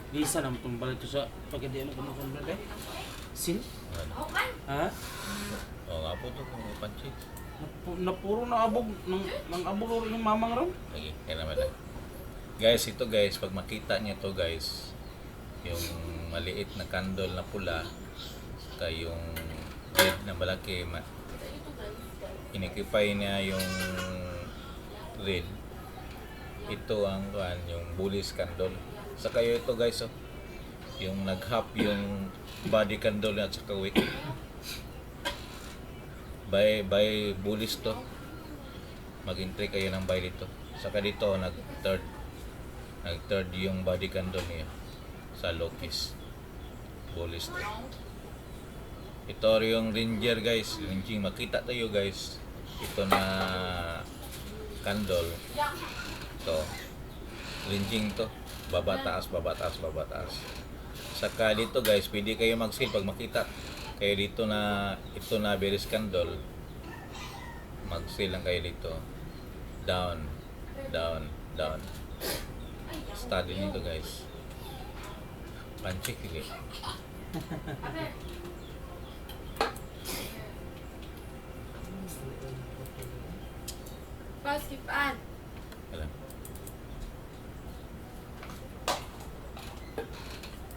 Bisa naman itong balik ko sa pagkadi ano kung brad eh. Sin? Ano? Ha? Oo nga po ito, pansit. Napuro na abog ng abog yung mamang ron. Lagi, kaya naman lang. Guys, ito guys, pag makita niyo to guys, yung maliit na candle na pula, saka yung red na malaki, inikipay niya yung red. Ito ang yung bullish candle. Saka yung ito guys, oh, yung nag-half yung body candle at saka wick. By bullish to. Mag-entry kayo ng buy dito. Saka dito nag-third yung body candle niya sa Lokis. Bullish to. Ito yung Ranger guys. Ranging makita tayo guys. Ito na candle. Ito. Ranging to. Baba taas, baba taas, baba taas. Saka dito guys, pwede kayo mag-sell pag makita kayo dito na ito na bearish candle. Mag-sell lang kayo dito. Down, down, down. Study nito guys. Panchik sige. Paskipan. Alam.